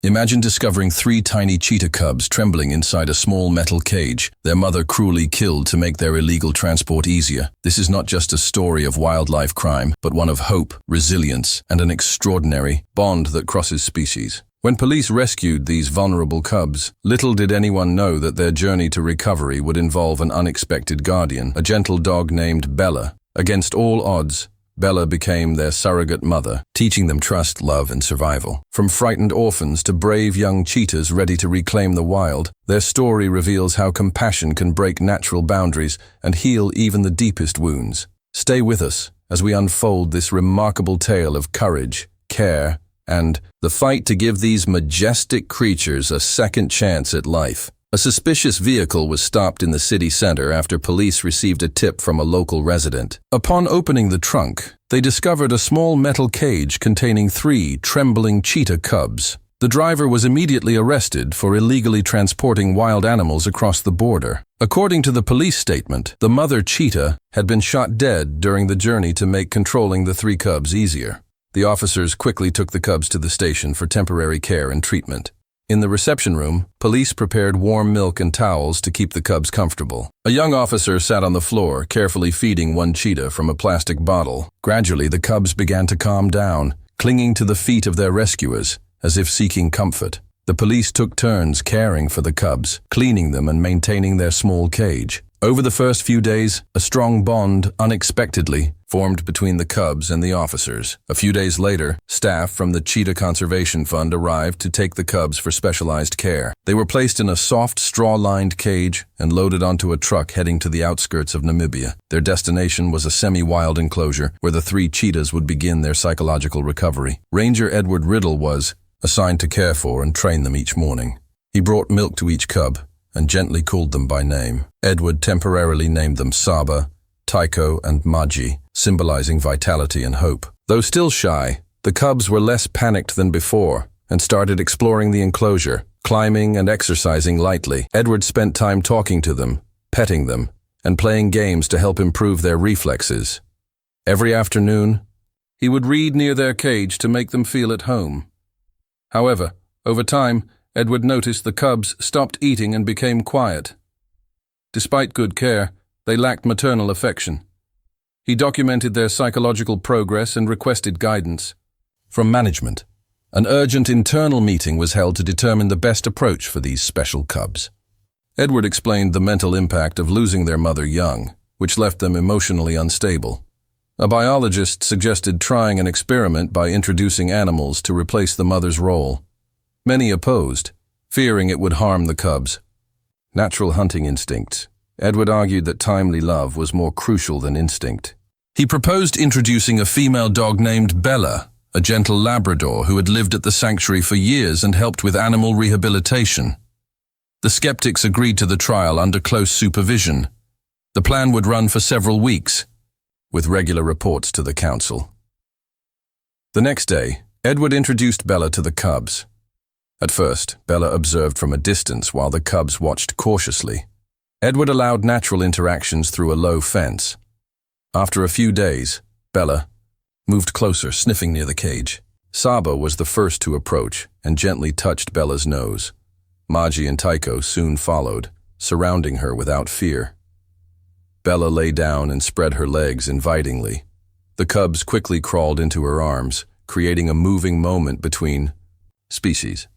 Imagine discovering 3 tiny cheetah cubs trembling inside a small metal cage, their mother cruelly killed to make their illegal transport easier. This is not just a story of wildlife crime, but one of hope, resilience, and an extraordinary bond that crosses species. When police rescued these vulnerable cubs, little did anyone know that their journey to recovery would involve an unexpected guardian, a gentle dog named Bella. Against all odds, Bella became their surrogate mother, teaching them trust, love, and survival. From frightened orphans to brave young cheetahs ready to reclaim the wild, their story reveals how compassion can break natural boundaries and heal even the deepest wounds. Stay with us as we unfold this remarkable tale of courage, care, and the fight to give these majestic creatures a second chance at life. A suspicious vehicle was stopped in the city center after police received a tip from a local resident. Upon opening the trunk, they discovered a small metal cage containing 3 trembling cheetah cubs. The driver was immediately arrested for illegally transporting wild animals across the border. According to the police statement, the mother cheetah had been shot dead during the journey to make controlling the 3 cubs easier. The officers quickly took the cubs to the station for temporary care and treatment. In the reception room, police prepared warm milk and towels to keep the cubs comfortable. A young officer sat on the floor, carefully feeding one cheetah from a plastic bottle. Gradually, the cubs began to calm down, clinging to the feet of their rescuers, as if seeking comfort. The police took turns caring for the cubs, cleaning them and maintaining their small cage. Over the first few days, a strong bond unexpectedly formed between the cubs and the officers. A few days later, staff from the Cheetah Conservation Fund arrived to take the cubs for specialized care. They were placed in a soft, straw-lined cage and loaded onto a truck heading to the outskirts of Namibia. Their destination was a semi-wild enclosure where the 3 cheetahs would begin their psychological recovery. Ranger Edward Riddle was assigned to care for and train them each morning. He brought milk to each cub and gently called them by name. Edward temporarily named them Saba, Tyco, and Maji, symbolizing vitality and hope. Though still shy, the cubs were less panicked than before and started exploring the enclosure, climbing and exercising lightly. Edward spent time talking to them, petting them, and playing games to help improve their reflexes. Every afternoon, he would read near their cage to make them feel at home. However, over time, Edward noticed the cubs stopped eating and became quiet. Despite good care, they lacked maternal affection. He documented their psychological progress and requested guidance from management. An urgent internal meeting was held to determine the best approach for these special cubs. Edward explained the mental impact of losing their mother young, which left them emotionally unstable. A biologist suggested trying an experiment by introducing animals to replace the mother's role. Many opposed, fearing it would harm the cubs. Natural hunting instincts. Edward argued that timely love was more crucial than instinct. He proposed introducing a female dog named Bella, a gentle Labrador who had lived at the sanctuary for years and helped with animal rehabilitation. The skeptics agreed to the trial under close supervision. The plan would run for several weeks, with regular reports to the council. The next day, Edward introduced Bella to the cubs. At first, Bella observed from a distance while the cubs watched cautiously. Edward allowed natural interactions through a low fence. After a few days, Bella moved closer, sniffing near the cage. Saba was the first to approach and gently touched Bella's nose. Maji and Tyco soon followed, surrounding her without fear. Bella lay down and spread her legs invitingly. The cubs quickly crawled into her arms, creating a moving moment between species.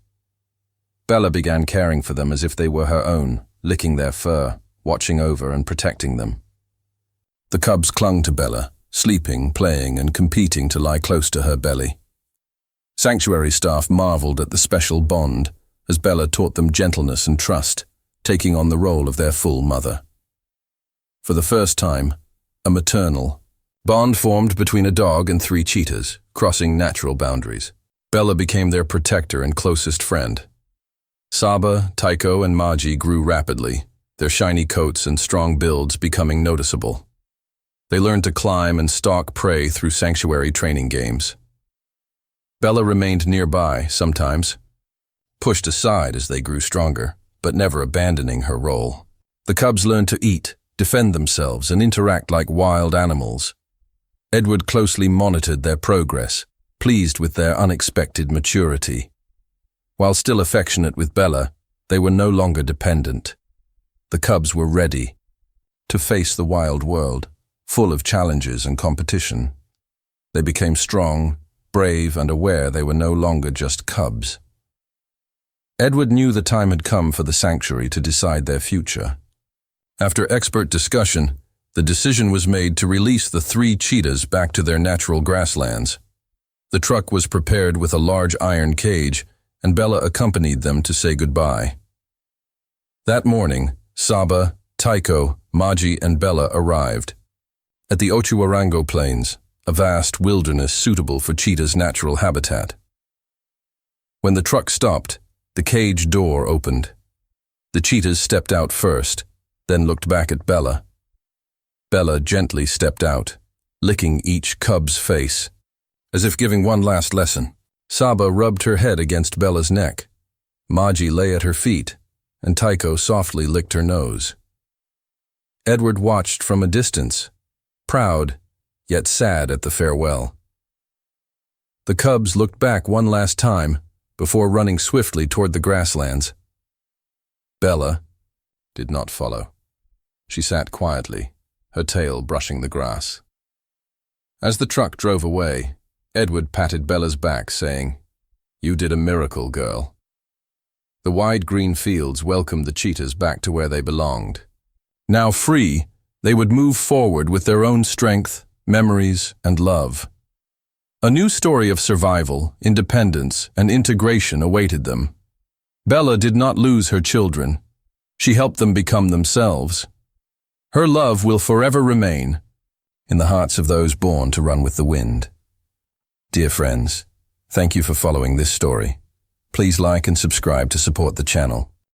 Bella began caring for them as if they were her own, licking their fur, watching over and protecting them. The cubs clung to Bella, sleeping, playing, and competing to lie close to her belly. Sanctuary staff marveled at the special bond as Bella taught them gentleness and trust, taking on the role of their full mother. For the first time, a maternal bond formed between a dog and 3 cheetahs, crossing natural boundaries. Bella became their protector and closest friend. Saba, Tyco, and Maji grew rapidly, their shiny coats and strong builds becoming noticeable. They learned to climb and stalk prey through sanctuary training games. Bella remained nearby, sometimes, pushed aside as they grew stronger, but never abandoning her role. The cubs learned to eat, defend themselves, and interact like wild animals. Edward closely monitored their progress, pleased with their unexpected maturity. While still affectionate with Bella, they were no longer dependent. The cubs were ready to face the wild world, full of challenges and competition. They became strong, brave, and aware they were no longer just cubs. Edward knew the time had come for the sanctuary to decide their future. After expert discussion, the decision was made to release the 3 cheetahs back to their natural grasslands. The truck was prepared with a large iron cage, and Bella accompanied them to say goodbye. That morning, Saba, Tyco, Maji, and Bella arrived at the Ochuwarango Plains, a vast wilderness suitable for cheetahs' natural habitat. When the truck stopped, the cage door opened. The cheetahs stepped out first, then looked back at Bella. Bella gently stepped out, licking each cub's face, as if giving one last lesson. Saba rubbed her head against Bella's neck. Maji lay at her feet, and Tyco softly licked her nose. Edward watched from a distance, proud, yet sad at the farewell. The cubs looked back one last time before running swiftly toward the grasslands. Bella did not follow. She sat quietly, her tail brushing the grass. As the truck drove away, Edward patted Bella's back, saying, "You did a miracle, girl." The wide green fields welcomed the cheetahs back to where they belonged. Now free, they would move forward with their own strength, memories, and love. A new story of survival, independence, and integration awaited them. Bella did not lose her children. She helped them become themselves. Her love will forever remain in the hearts of those born to run with the wind. Dear friends, thank you for following this story. Please like and subscribe to support the channel.